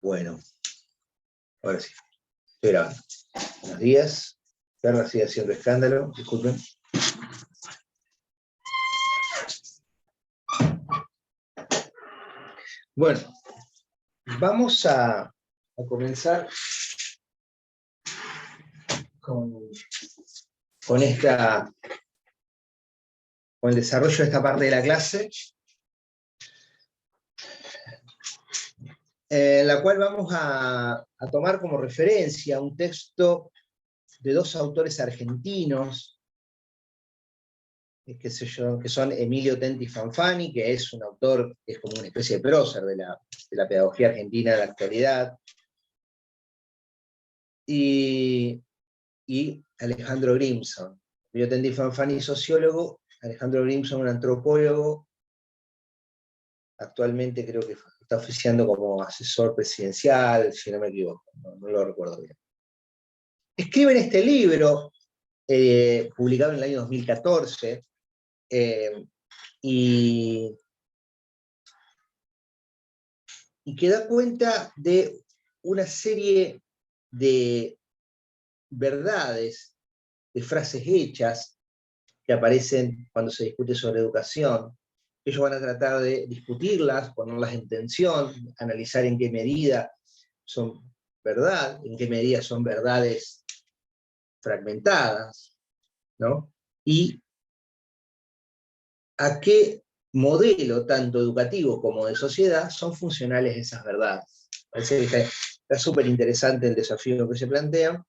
Bueno, ahora sí, estoy grabando. Buenos días. Carla sigue haciendo escándalo, disculpen. Bueno, vamos a comenzar con el desarrollo de esta parte de la clase, en la cual vamos a tomar como referencia un texto de dos autores argentinos, que son Emilio Tenti Fanfani, que es un autor que es como una especie de prócer de la pedagogía argentina de la actualidad, y Alejandro Grimson. Emilio Tenti Fanfani, sociólogo; Alejandro Grimson, un antropólogo. Actualmente creo que está oficiando como asesor presidencial, si no me equivoco, no lo recuerdo bien. Escriben este libro, publicado en el año 2014, y que da cuenta de una serie de verdades, de frases hechas, que aparecen cuando se discute sobre educación. Ellos van a tratar de discutirlas, ponerlas en tensión, analizar en qué medida son verdad, en qué medida son verdades fragmentadas, ¿no? Y a qué modelo, tanto educativo como de sociedad, son funcionales esas verdades. Parece que está súper interesante el desafío que se plantea.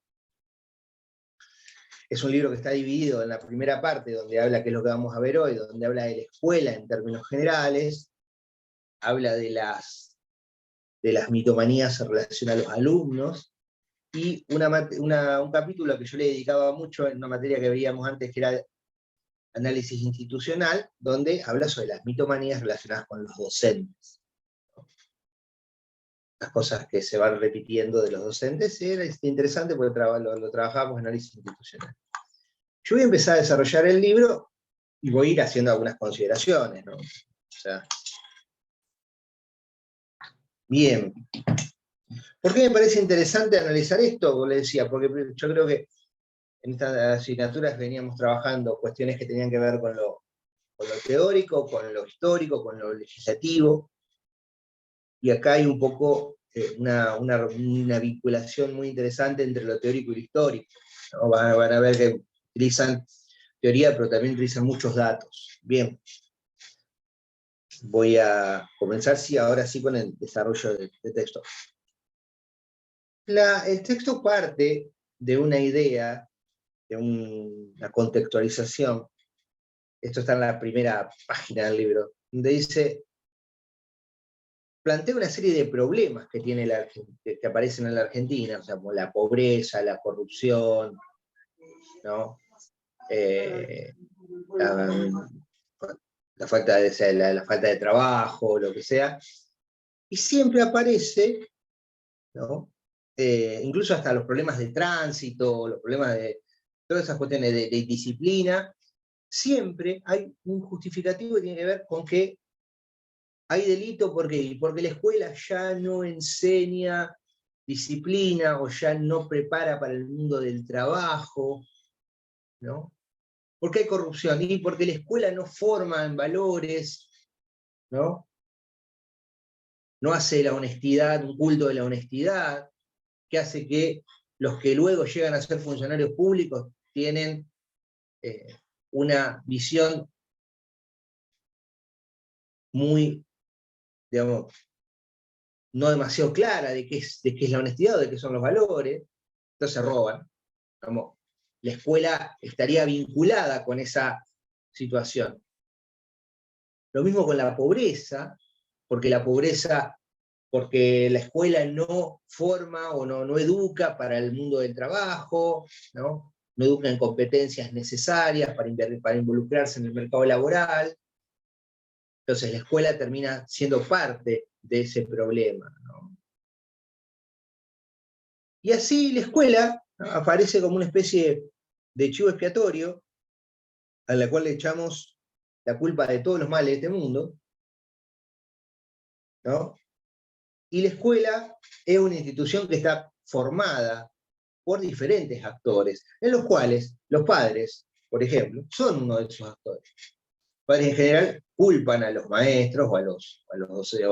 Es un libro que está dividido en la primera parte, donde habla, que es lo que vamos a ver hoy, donde habla de la escuela en términos generales, habla de las mitomanías en relación a los alumnos, y un capítulo que yo le dedicaba mucho en una materia que veíamos antes, que era análisis institucional, donde habla sobre las mitomanías relacionadas con los docentes. Las cosas que se van repitiendo de los docentes, era interesante porque lo trabajábamos en análisis institucional. Yo voy a empezar a desarrollar el libro y voy a ir haciendo algunas consideraciones, ¿no? O sea, bien. ¿Por qué me parece interesante analizar esto? Como le decía, porque yo creo que en estas asignaturas veníamos trabajando cuestiones que tenían que ver con lo teórico, con lo histórico, con lo legislativo, y acá hay un poco una vinculación muy interesante entre lo teórico y lo histórico, ¿no? Van a ver que utilizan teoría, pero también utilizan muchos datos. Bien. Voy a comenzar, sí, ahora sí, con el desarrollo de texto. El texto parte de una idea, de una contextualización. Esto está en la primera página del libro, donde dice, plantea una serie de problemas que que aparecen en la Argentina, o sea, como la pobreza, la corrupción, ¿no? La falta la falta de trabajo, lo que sea, y siempre aparece, ¿no? Incluso hasta los problemas de tránsito, los problemas de todas esas cuestiones de disciplina, siempre hay un justificativo que tiene que ver con que hay delito. ¿Por qué? Porque la escuela ya no enseña disciplina o ya no prepara para el mundo del trabajo, ¿no? ¿Por qué hay corrupción? Y porque la escuela no forma en valores, ¿no? No hace la honestidad, un culto de la honestidad, que hace que los que luego llegan a ser funcionarios públicos tienen una visión muy, digamos, no demasiado clara de qué es la honestidad o de qué son los valores, entonces roban. Digamos, la escuela estaría vinculada con esa situación. Lo mismo con la pobreza, porque la escuela no forma o no educa para el mundo del trabajo, ¿no? No educa en competencias necesarias para involucrarse en el mercado laboral. Entonces la escuela termina siendo parte de ese problema, ¿no? Y así la escuela, ¿no?, aparece como una especie de chivo expiatorio a la cual le echamos la culpa de todos los males de este mundo, ¿no? Y la escuela es una institución que está formada por diferentes actores, en los cuales los padres, por ejemplo, son uno de esos actores. Los padres en general culpan a los maestros o a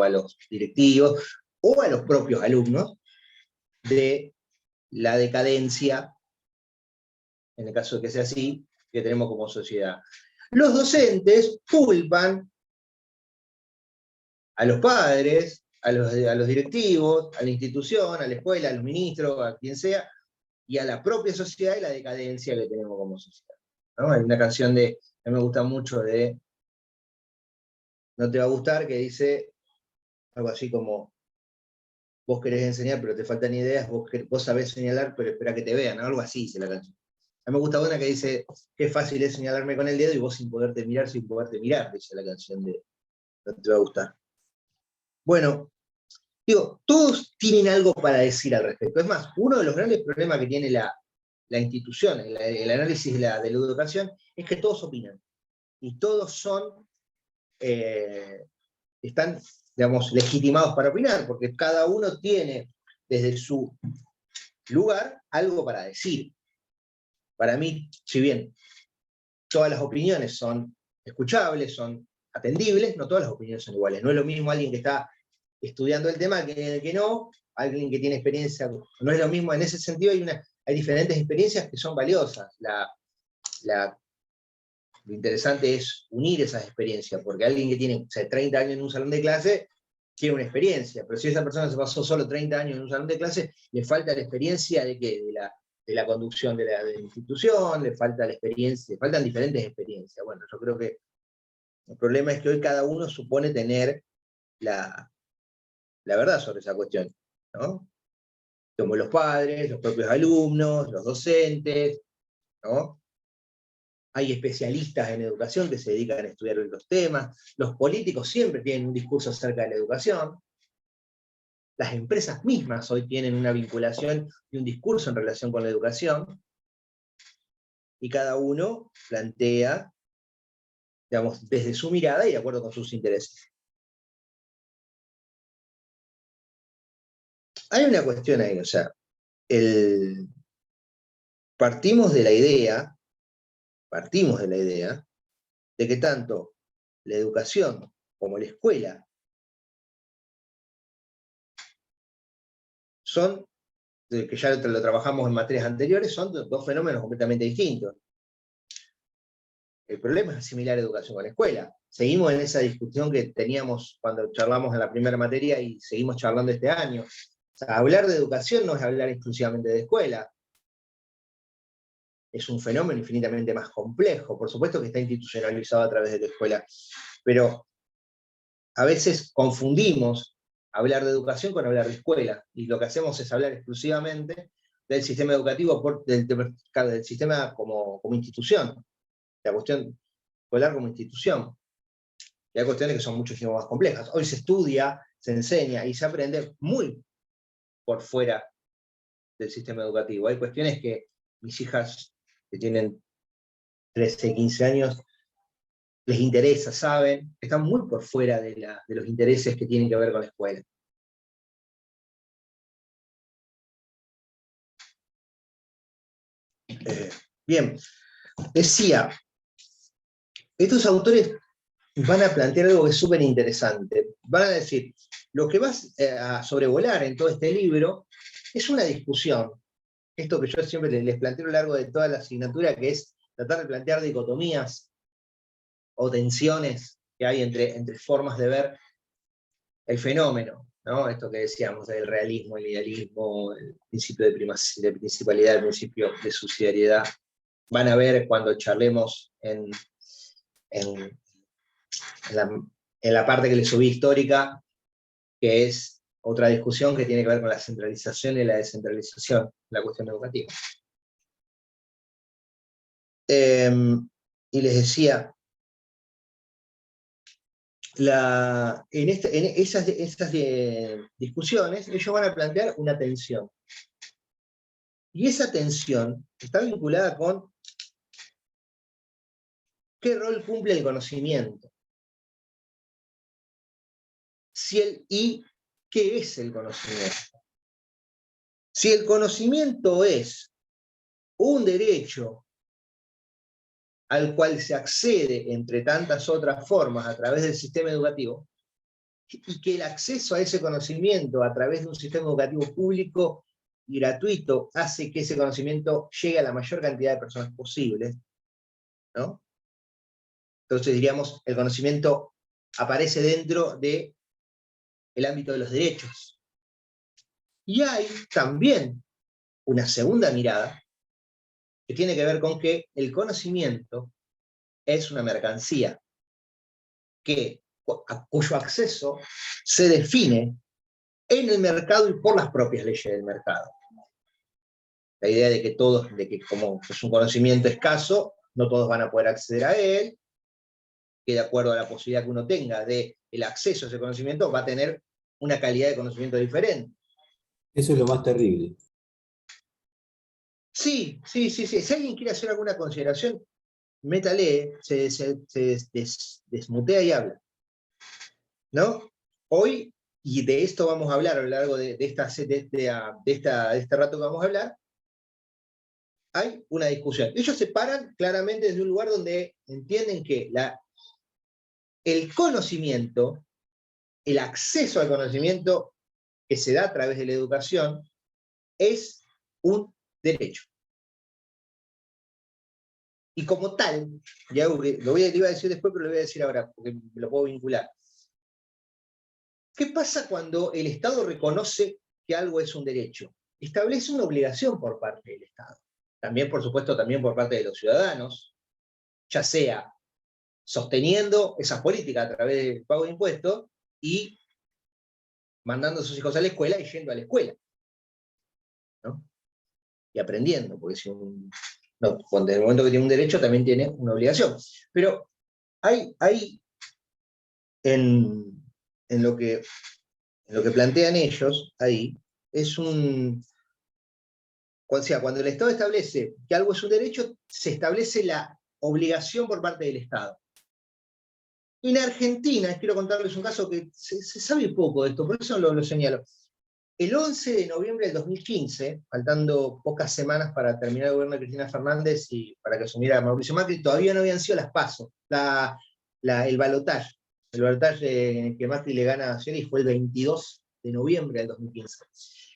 los directivos o a los propios alumnos de la decadencia, en el caso de que sea así, que tenemos como sociedad. Los docentes culpan a los padres, a los directivos, a la institución, a la escuela, a los ministros, a quien sea, y a la propia sociedad y la decadencia que tenemos como sociedad, ¿no? Hay una canción que me gusta mucho de No te va a gustar, que dice algo así como: vos querés enseñar pero te faltan ideas, vos sabés señalar pero espera que te vean, algo así dice la canción. A mí me gusta una que dice: qué fácil es señalarme con el dedo y vos sin poderte mirar, dice la canción de No te va a gustar. Bueno, digo, todos tienen algo para decir al respecto. Es más, uno de los grandes problemas que tiene la institución, el análisis de la educación, es que todos opinan. Y todos están, digamos, legitimados para opinar, porque cada uno tiene, desde su lugar, algo para decir. Para mí, si bien todas las opiniones son escuchables, son atendibles, no todas las opiniones son iguales. No es lo mismo alguien que está estudiando el tema que no, alguien que tiene experiencia, no es lo mismo. En ese sentido hay diferentes experiencias que son valiosas. Lo interesante es unir esas experiencias, porque alguien que tiene, o sea, 30 años en un salón de clase tiene una experiencia, pero si esa persona se pasó solo 30 años en un salón de clase, le falta la experiencia de la conducción de la institución, le falta la experiencia, le faltan diferentes experiencias. Bueno, yo creo que el problema es que hoy cada uno supone tener la verdad sobre esa cuestión, ¿no? Como los padres, los propios alumnos, los docentes, ¿no? Hay especialistas en educación que se dedican a estudiar los temas, los políticos siempre tienen un discurso acerca de la educación, las empresas mismas hoy tienen una vinculación y un discurso en relación con la educación, y cada uno plantea, digamos, desde su mirada y de acuerdo con sus intereses. Hay una cuestión ahí, o sea, partimos de la idea de que tanto la educación como la escuela son, que ya lo trabajamos en materias anteriores, son dos fenómenos completamente distintos. El problema es asimilar educación con la escuela. Seguimos en esa discusión que teníamos cuando charlamos en la primera materia y seguimos charlando este año. O sea, hablar de educación no es hablar exclusivamente de escuela. Es un fenómeno infinitamente más complejo. Por supuesto que está institucionalizado a través de la escuela, pero a veces confundimos hablar de educación con hablar de escuela, y lo que hacemos es hablar exclusivamente del sistema educativo, del sistema como institución, la cuestión escolar como institución. Y hay cuestiones que son muchísimo más complejas. Hoy se estudia, se enseña y se aprende muy por fuera del sistema educativo. Hay cuestiones que mis hijas, que tienen 13, 15 años, les interesa, saben, están muy por fuera de los intereses que tienen que ver con la escuela. Bien, decía, estos autores van a plantear algo que es súper interesante. Van a decir, lo que vas a sobrevolar en todo este libro es una discusión, esto que yo siempre les planteo a lo largo de toda la asignatura, que es tratar de plantear dicotomías o tensiones que hay entre formas de ver el fenómeno, ¿no? Esto que decíamos del realismo, el idealismo, el principio de principalidad, el principio de subsidiariedad. Van a ver cuando charlemos en la parte que les subí histórica, que es otra discusión que tiene que ver con la centralización y la descentralización, la cuestión educativa. Y les decía, en esas discusiones, ellos van a plantear una tensión. Y esa tensión está vinculada con qué rol cumple el conocimiento. Y ¿qué es el conocimiento? Si el conocimiento es un derecho al cual se accede, entre tantas otras formas, a través del sistema educativo, y que el acceso a ese conocimiento a través de un sistema educativo público y gratuito hace que ese conocimiento llegue a la mayor cantidad de personas posible, ¿no? Entonces diríamos, el conocimiento aparece dentro del ámbito de los derechos. Y hay también una segunda mirada que tiene que ver con que el conocimiento es una mercancía cuyo acceso se define en el mercado y por las propias leyes del mercado. La idea de que como es un conocimiento escaso, no todos van a poder acceder a él, que de acuerdo a la posibilidad que uno tenga del acceso a ese conocimiento, va a tener una calidad de conocimiento diferente. Eso es lo más terrible. Sí. Si alguien quiere hacer alguna consideración, métale, se desmutea y habla. ¿No? Hoy, y de esto vamos a hablar a lo largo de este rato que vamos a hablar, hay una discusión. Ellos se paran claramente desde un lugar donde entienden que el conocimiento, el acceso al conocimiento que se da a través de la educación, es un derecho. Y como tal, ya lo iba a decir después, pero lo voy a decir ahora, porque me lo puedo vincular. ¿Qué pasa cuando el Estado reconoce que algo es un derecho? Establece una obligación por parte del Estado. También, por supuesto, también por parte de los ciudadanos, ya sea sosteniendo esas políticas a través del pago de impuestos y mandando a sus hijos a la escuela y yendo a la escuela, ¿no? Y aprendiendo, porque cuando en el momento que tiene un derecho también tiene una obligación. Pero hay en lo que plantean ellos ahí, cuando el Estado establece que algo es un derecho, se establece la obligación por parte del Estado. En Argentina, quiero contarles un caso que se sabe poco de esto, por eso lo señalo. El 11 de noviembre del 2015, faltando pocas semanas para terminar el gobierno de Cristina Fernández y para que asumiera Mauricio Macri, todavía no habían sido las PASO, el balotaje. El balotaje que Macri le gana a Scioli fue el 22 de noviembre del 2015.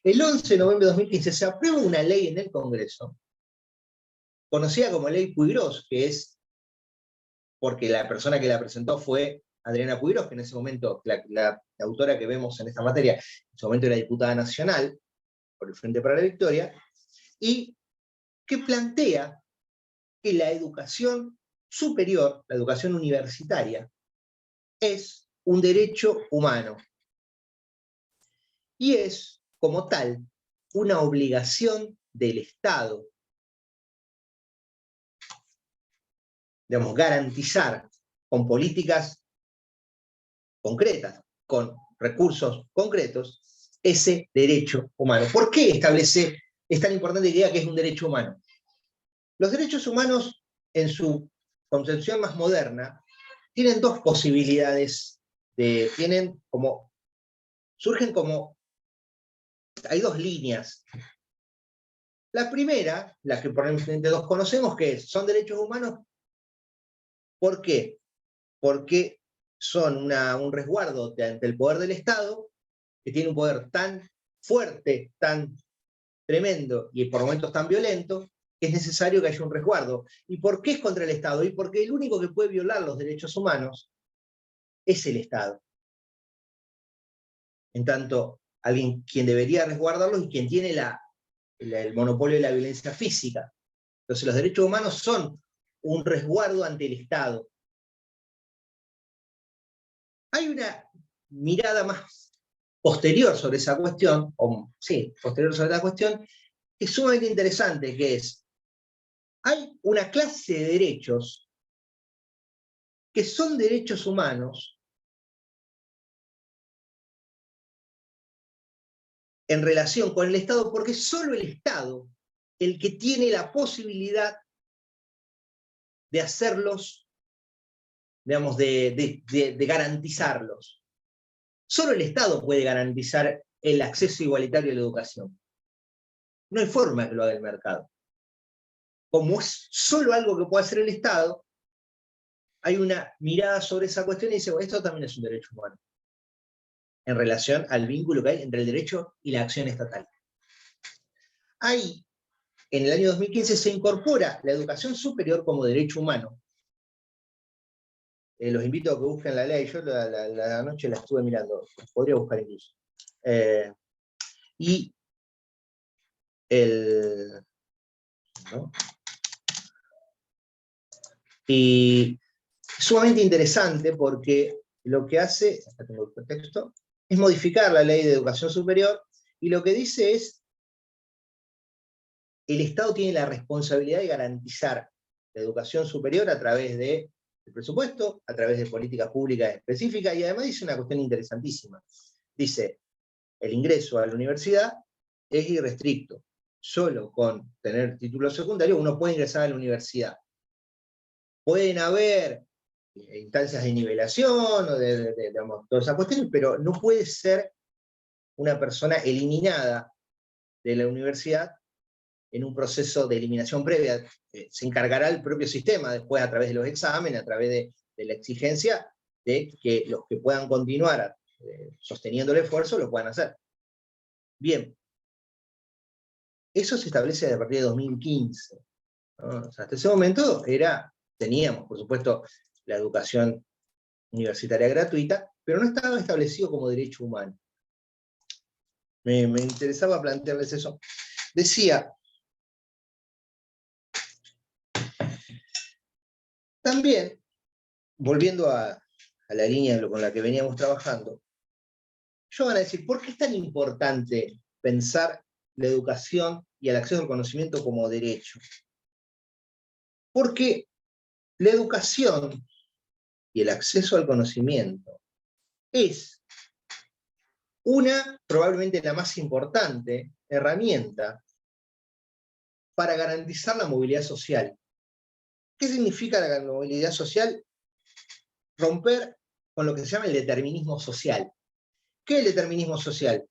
El 11 de noviembre de 2015 se aprueba una ley en el Congreso, conocida como Ley Puigros, que es porque la persona que la presentó fue Adriana Puigros, que en ese momento, la autora que vemos en esta materia, en ese momento era diputada nacional por el Frente para la Victoria, y que plantea que la educación superior, la educación universitaria, es un derecho humano. Y es, como tal, una obligación del Estado, digamos, garantizar con políticas concretas, con recursos concretos, ese derecho humano. ¿Por qué es tan importante que diga que es un derecho humano? Los derechos humanos, en su concepción más moderna, tienen dos posibilidades, hay dos líneas. La primera, la que probablemente todos conocemos, que son derechos humanos. ¿Por qué? Porque son un resguardo ante el poder del Estado, que tiene un poder tan fuerte, tan tremendo y por momentos tan violento, que es necesario que haya un resguardo. ¿Y por qué es contra el Estado? Y porque el único que puede violar los derechos humanos es el Estado. En tanto, quien debería resguardarlos y quien tiene el monopolio de la violencia física. Entonces los derechos humanos son un resguardo ante el Estado. Hay una mirada más posterior sobre esa cuestión, posterior sobre la cuestión, que es sumamente interesante, que es, hay una clase de derechos que son derechos humanos en relación con el Estado, porque es solo el Estado el que tiene la posibilidad de hacerlos, digamos, de garantizarlos. Solo el Estado puede garantizar el acceso igualitario a la educación. No hay forma que lo haga el mercado. Como es solo algo que puede hacer el Estado, hay una mirada sobre esa cuestión y dice, bueno, esto también es un derecho humano, en relación al vínculo que hay entre el derecho y la acción estatal. Ahí, en el año 2015, se incorpora la educación superior como derecho humano. Los invito a que busquen la ley, yo la noche la estuve mirando, podría buscar incluso. Y ¿no? Y sumamente interesante porque lo que hace, acá tengo el texto, es modificar la ley de educación superior, y lo que dice es, el Estado tiene la responsabilidad de garantizar la educación superior a través del presupuesto, a través de políticas públicas específicas, y además dice una cuestión interesantísima. Dice, el ingreso a la universidad es irrestricto. Solo con tener título secundario uno puede ingresar a la universidad. Pueden haber instancias de nivelación o digamos, todas esas cuestiones, pero no puede ser una persona eliminada de la universidad en un proceso de eliminación previa. Se encargará el propio sistema después a través de los exámenes, a través de la exigencia de que los que puedan continuar sosteniendo el esfuerzo lo puedan hacer. Bien, eso se establece a partir de 2015. ¿No? O sea, hasta ese momento teníamos, por supuesto, la educación universitaria gratuita, pero no estaba establecido como derecho humano. Me interesaba plantearles eso. Decía, también, volviendo a la línea con la que veníamos trabajando, yo van a decir, ¿por qué es tan importante pensar la educación y el acceso al conocimiento como derecho? Porque la educación y el acceso al conocimiento es probablemente la más importante herramienta para garantizar la movilidad social. ¿Qué significa la movilidad social? Romper con lo que se llama el determinismo social. ¿Qué es el determinismo social?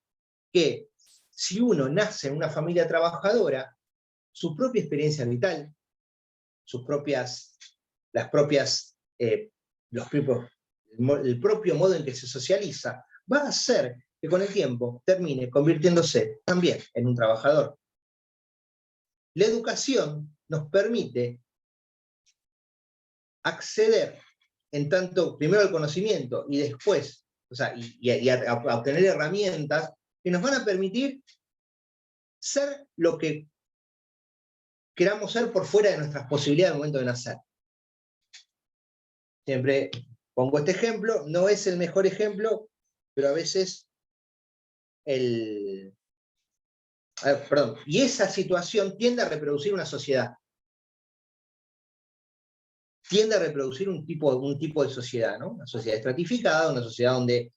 Que si uno nace en una familia trabajadora, su propia experiencia vital, el propio modo en que se socializa, va a hacer que con el tiempo termine convirtiéndose también en un trabajador. La educación nos permite acceder en tanto primero al conocimiento y después, o sea, a obtener herramientas que nos van a permitir ser lo que queramos ser por fuera de nuestras posibilidades al momento de nacer. Siempre pongo este ejemplo, no es el mejor ejemplo, pero a veces y esa situación tiende a reproducir una sociedad. Tiende a reproducir un tipo de sociedad, ¿no? Una sociedad estratificada, una sociedad donde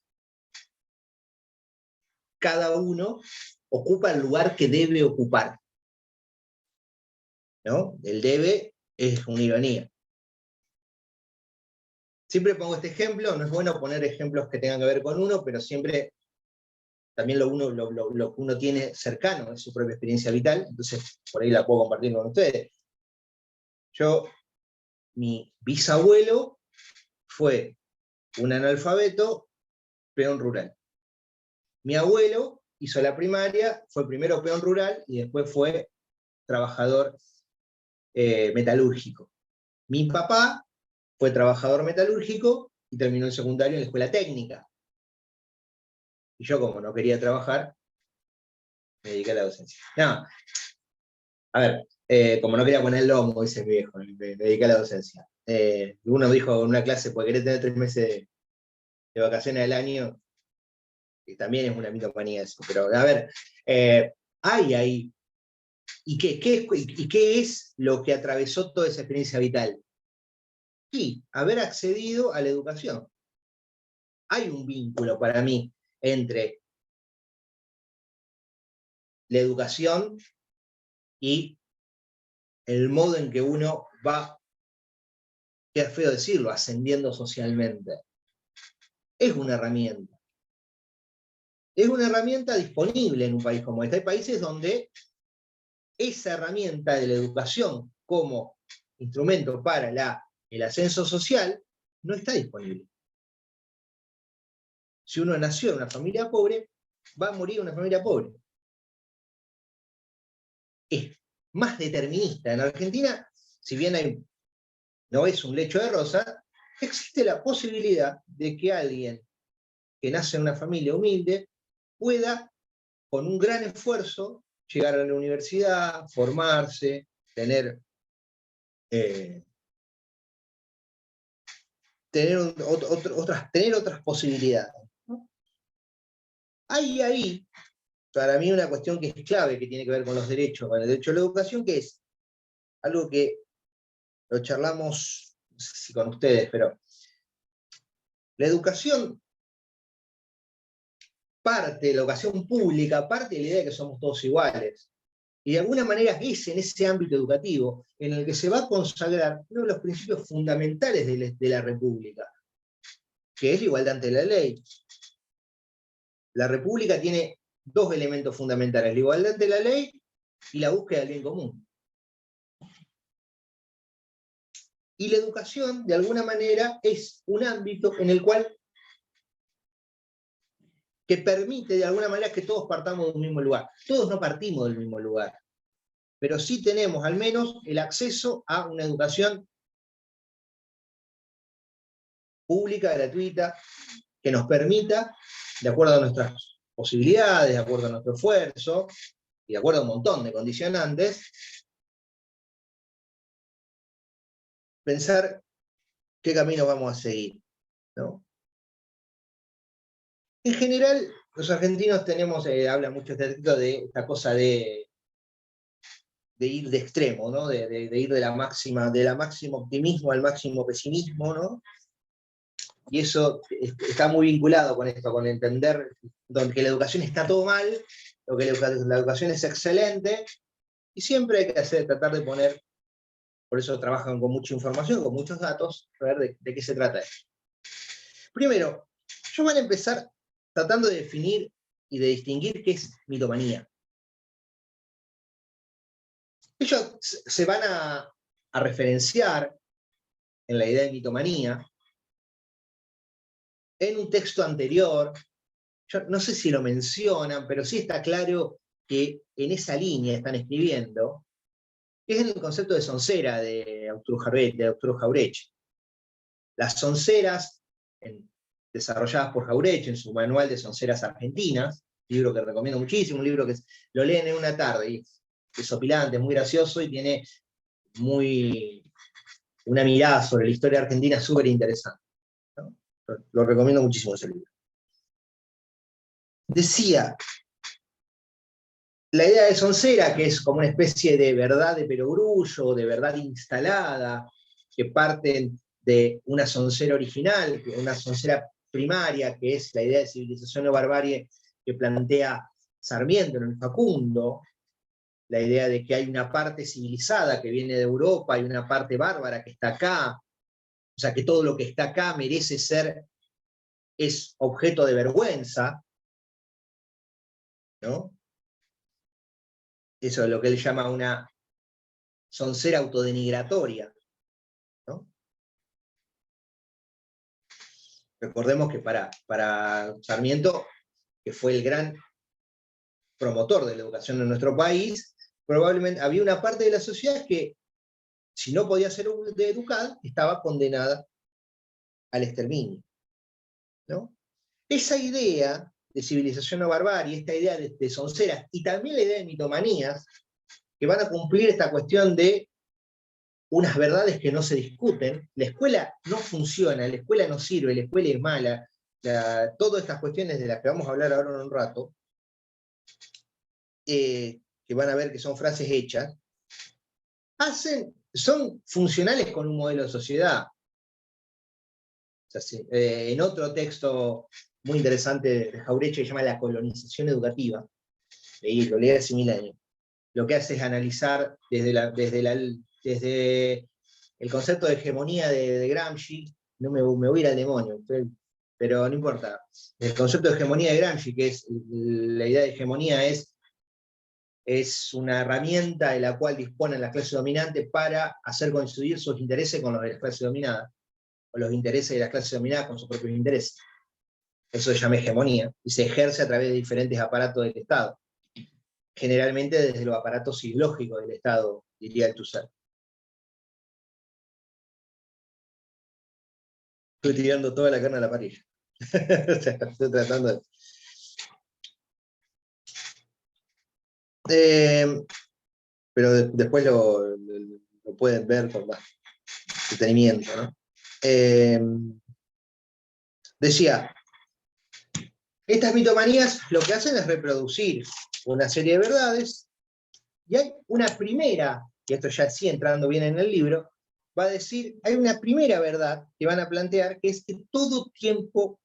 cada uno ocupa el lugar que debe ocupar. ¿No? El debe es una ironía. Siempre pongo este ejemplo, no es bueno poner ejemplos que tengan que ver con uno, pero siempre también lo que uno tiene cercano es su propia experiencia vital, entonces por ahí la puedo compartir con ustedes. Mi bisabuelo fue un analfabeto peón rural. Mi abuelo hizo la primaria, fue primero peón rural y después fue trabajador metalúrgico. Mi papá fue trabajador metalúrgico y terminó el secundario en la escuela técnica. Y yo, como no quería trabajar, me dediqué a la docencia. No, a ver, como no quería poner el lomo, dice mi viejo, me dediqué a la docencia. Uno dijo en una clase, pues querés tener 3 meses de vacaciones al año, que también es una mitomanía eso, pero a ver, hay ahí. ¿Y qué es lo que atravesó toda esa experiencia vital? Sí, haber accedido a la educación. Hay un vínculo para mí entre la educación y el modo en que uno va, queda feo decirlo, ascendiendo socialmente. Es una herramienta. es una herramienta disponible en un país como este. Hay países donde esa herramienta de la educación como instrumento para el ascenso social no está disponible. Si uno nació en una familia pobre, va a morir en una familia pobre. Es más determinista. En Argentina, si bien no es un lecho de rosa, existe la posibilidad de que alguien que nace en una familia humilde pueda, con un gran esfuerzo, llegar a la universidad, formarse, tener otras posibilidades, ¿no? Hay ahí, para mí, una cuestión que es clave, que tiene que ver con los derechos, con el derecho a la educación, que es algo que lo charlamos, no sé si con ustedes, pero la educación la educación pública parte de la idea de que somos todos iguales. Y de alguna manera es en ese ámbito educativo en el que se va a consagrar uno de los principios fundamentales de la República, que es la igualdad ante la ley. La República tiene dos elementos fundamentales: la igualdad ante la ley y la búsqueda del bien común. Y la educación, de alguna manera, es un ámbito en el cual que permite, de alguna manera, que todos partamos de un mismo lugar. Todos no partimos del mismo lugar, pero sí tenemos al menos el acceso a una educación pública, gratuita, que nos permita, de acuerdo a nuestras posibilidades, de acuerdo a nuestro esfuerzo, y de acuerdo a un montón de condicionantes, pensar qué camino vamos a seguir, ¿no? En general, los argentinos tenemos, habla mucho este artículo de esta cosa de ir de extremo, ¿no? De ir de la máximo optimismo al máximo pesimismo, ¿no? Y eso está muy vinculado con esto, con entender que la educación está todo mal, o que la educación es excelente, y siempre hay que tratar de poner, por eso trabajan con mucha información, con muchos datos, para ver de qué se trata esto. Primero, yo voy a empezar tratando de definir y de distinguir qué es mitomanía. Ellos se van a referenciar en la idea de mitomanía en un texto anterior. Yo no sé si lo mencionan, pero sí está claro que en esa línea están escribiendo, que es el concepto de soncera de Arturo Jauretche. Las sonceras, desarrolladas por Jauretche en su manual de sonceras argentinas, libro que recomiendo muchísimo, un libro que lo leen en una tarde, y es desopilante, es muy gracioso y tiene una mirada sobre la historia argentina súper interesante, ¿no? Lo recomiendo muchísimo ese libro. Decía, la idea de soncera, que es como una especie de verdad de perogrullo, de verdad instalada, que parten de una soncera original, una soncera primaria, que es la idea de civilización o barbarie que plantea Sarmiento en el Facundo, la idea de que hay una parte civilizada que viene de Europa y una parte bárbara que está acá, o sea que todo lo que está acá merece es objeto de vergüenza, ¿no? Eso es lo que él llama una soncera autodenigratoria, ¿no? Recordemos que para Sarmiento, que fue el gran promotor de la educación en nuestro país, probablemente había una parte de la sociedad que, si no podía ser educada, estaba condenada al exterminio, ¿no? Esa idea de civilización o barbarie, esta idea de sonceras, y también la idea de mitomanías, que van a cumplir esta cuestión de unas verdades que no se discuten. La escuela no funciona, la escuela no sirve, la escuela es mala, todas estas cuestiones de las que vamos a hablar ahora en un rato, que van a ver que son frases hechas, son funcionales con un modelo de sociedad. O sea, en otro texto muy interesante de Jauretche, que se llama La colonización educativa, lo leí hace 1000 años, lo que hace es analizar desde el concepto de hegemonía de Gramsci. No me voy a ir al demonio, pero no importa. El concepto de hegemonía de Gramsci, que es la idea de hegemonía, es una herramienta de la cual disponen las clases dominantes para hacer coincidir sus intereses con los de las clases dominadas, o los intereses de las clases dominadas con sus propios intereses. Eso se llama hegemonía, y se ejerce a través de diferentes aparatos del Estado. Generalmente desde los aparatos ideológicos del Estado, diría Althusser. Estoy tirando toda la carne a la parrilla. Estoy tratando de... pero después lo pueden ver con más detenimiento, ¿no? Decía, estas mitomanías lo que hacen es reproducir una serie de verdades, y hay una primera, y esto ya sí entrando bien en el libro, va a decir, hay una primera verdad que van a plantear, que es que todo tiempo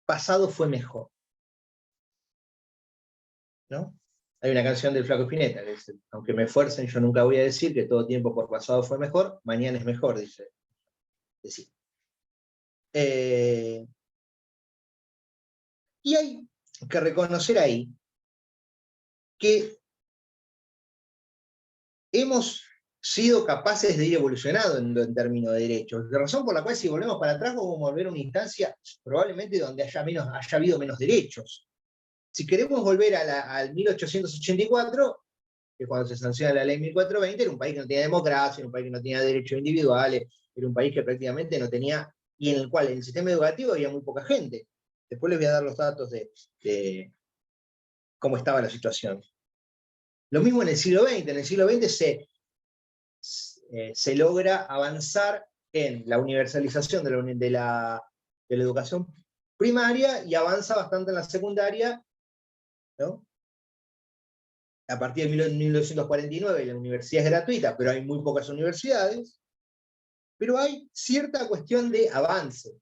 pasado fue mejor. ¿No? Hay una canción del Flaco Spinetta que dice, aunque me esfuercen, yo nunca voy a decir que todo tiempo por pasado fue mejor, mañana es mejor, dice. Y hay que reconocer ahí que hemos sido capaces de ir evolucionando en términos de derechos. La razón por la cual, si volvemos para atrás, vamos a volver a una instancia probablemente donde haya habido menos derechos. Si queremos volver al 1884, que es cuando se sanciona la ley 1420, era un país que no tenía democracia, era un país que no tenía derechos individuales, era un país que prácticamente no tenía, y en el cual en el sistema educativo había muy poca gente. Después les voy a dar los datos de cómo estaba la situación. Lo mismo en el siglo XX. En el siglo XX se logra avanzar en la universalización de la educación primaria y avanza bastante en la secundaria, ¿no? A partir de 1949 la universidad es gratuita, pero hay muy pocas universidades, pero hay cierta cuestión de avance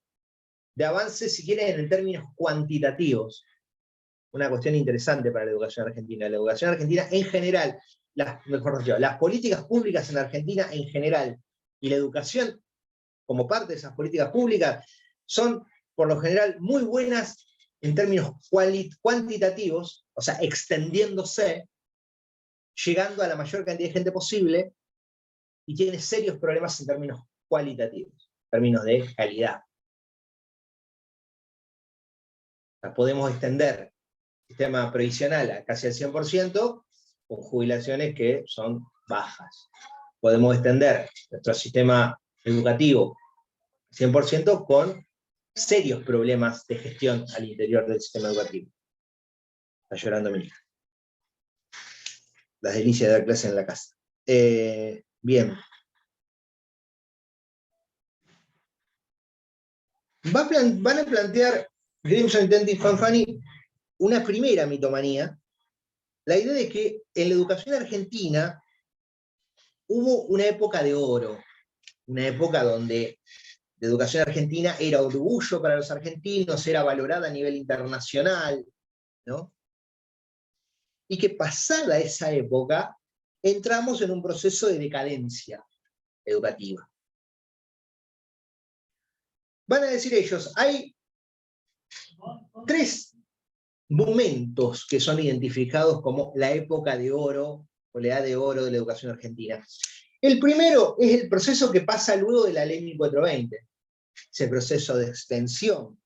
si quieren en términos cuantitativos. Una cuestión interesante para la educación argentina. La educación argentina en general, las políticas públicas en Argentina en general, y la educación como parte de esas políticas públicas, son por lo general muy buenas en términos cuantitativos, o sea, extendiéndose, llegando a la mayor cantidad de gente posible, y tiene serios problemas en términos cualitativos, en términos de calidad. O sea, podemos extender el sistema previsional a casi al 100%, con jubilaciones que son bajas. Podemos extender nuestro sistema educativo 100% con serios problemas de gestión al interior del sistema educativo. Está llorando mi hija. Las delicias de dar clase en la casa. Bien. Van a plantear Grimson, Tendi y Fanfani una primera mitomanía, la idea de que en la educación argentina hubo una época de oro, una época donde la educación argentina era orgullo para los argentinos, era valorada a nivel internacional, ¿no? Y que pasada esa época, entramos en un proceso de decadencia educativa. Van a decir ellos, hay 3 momentos que son identificados como la época de oro, o la edad de oro de la educación argentina. El primero es el proceso que pasa luego de la ley 1420, ese proceso de extensión,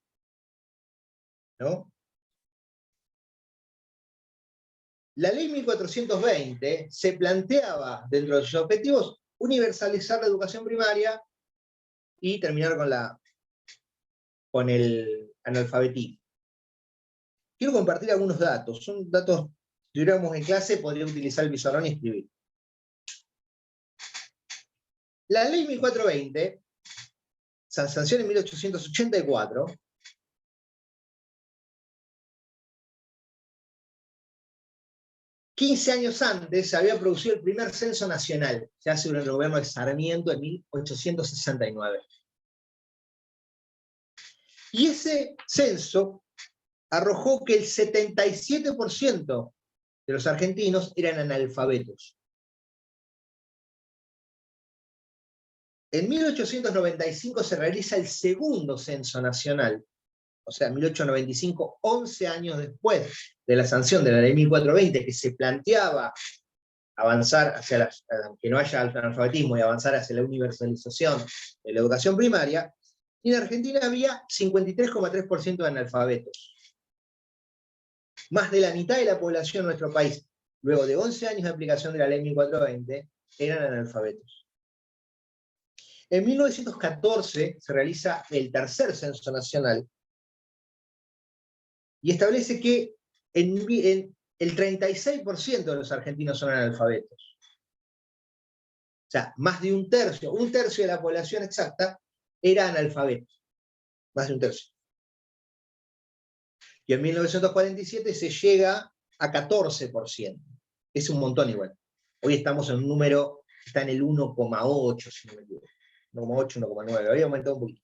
¿no? La ley 1420 se planteaba, dentro de sus objetivos, universalizar la educación primaria y terminar con el analfabetismo. Quiero compartir algunos datos. Son datos, si estuviéramos en clase, podría utilizar el pizarrón y escribir. La ley 1420, se sanciona en 1884, ...15 años antes se había producido el primer censo nacional, se hace durante el gobierno de Sarmiento en 1869. Y ese censo arrojó que el 77% de los argentinos eran analfabetos. En 1895 se realiza el segundo censo nacional, o sea, 1895, 11 años después de la sanción de la ley 1420, que se planteaba avanzar hacia que no haya analfabetismo y avanzar hacia la universalización de la educación primaria, y en Argentina había 53,3% de analfabetos. Más de la mitad de la población de nuestro país, luego de 11 años de aplicación de la ley 1420, eran analfabetos. En 1914 se realiza el tercer censo nacional y establece que el 36% de los argentinos son analfabetos. O sea, más de un tercio de la población exacta era analfabeto. Más de un tercio. Y en 1947 se llega a 14%. Es un montón igual. Hoy estamos en un número que está en el 1,8, si no me equivoco. 1,8, 1,9. Había aumentado un poquito.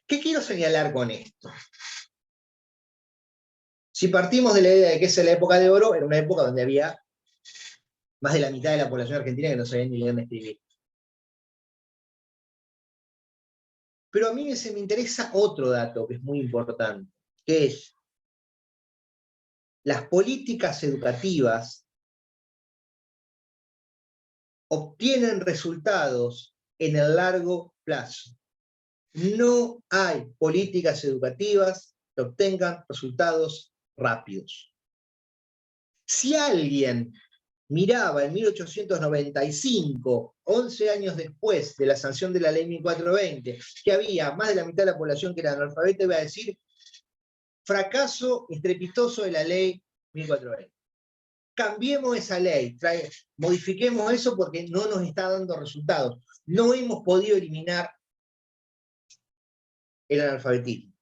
¿Qué quiero señalar con esto? Si partimos de la idea de que esa es la época de oro, era una época donde había más de la mitad de la población argentina que no sabía ni leer ni escribir. Pero a mí me interesa otro dato que es muy importante, que es las políticas educativas obtienen resultados en el largo plazo. No hay políticas educativas que obtengan resultados rápidos. Si alguien miraba en 1895, 11 años después de la sanción de la ley 1420, que había más de la mitad de la población que era analfabeta, iba a decir fracaso estrepitoso de la ley 1420. Cambiemos esa ley, modifiquemos eso porque no nos está dando resultados. No hemos podido eliminar el analfabetismo.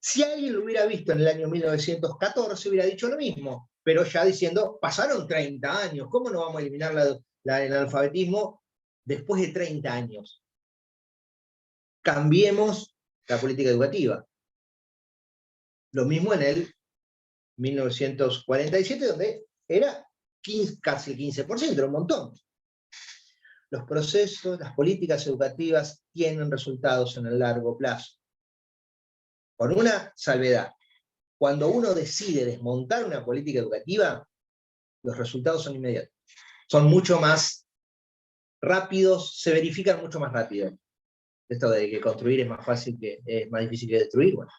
Si alguien lo hubiera visto en el año 1914, hubiera dicho lo mismo, pero ya diciendo, pasaron 30 años, ¿cómo no vamos a eliminar el analfabetismo después de 30 años? Cambiemos la política educativa. Lo mismo en el 1947, donde era casi el 15%, era un montón. Los procesos, las políticas educativas tienen resultados en el largo plazo. Con una salvedad. Cuando uno decide desmontar una política educativa, los resultados son inmediatos. Son mucho más rápidos, se verifican mucho más rápido. Esto de que construir es más fácil es más difícil que destruir, bueno.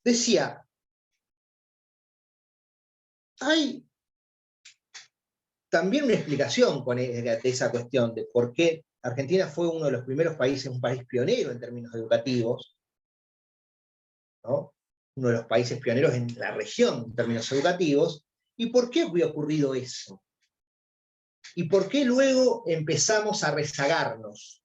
Decía, hay también una explicación de esa cuestión de por qué Argentina fue uno de los primeros países, un país pionero en términos educativos, ¿no? Uno de los países pioneros en la región en términos educativos, y por qué había ocurrido eso. ¿Y por qué luego empezamos a rezagarnos?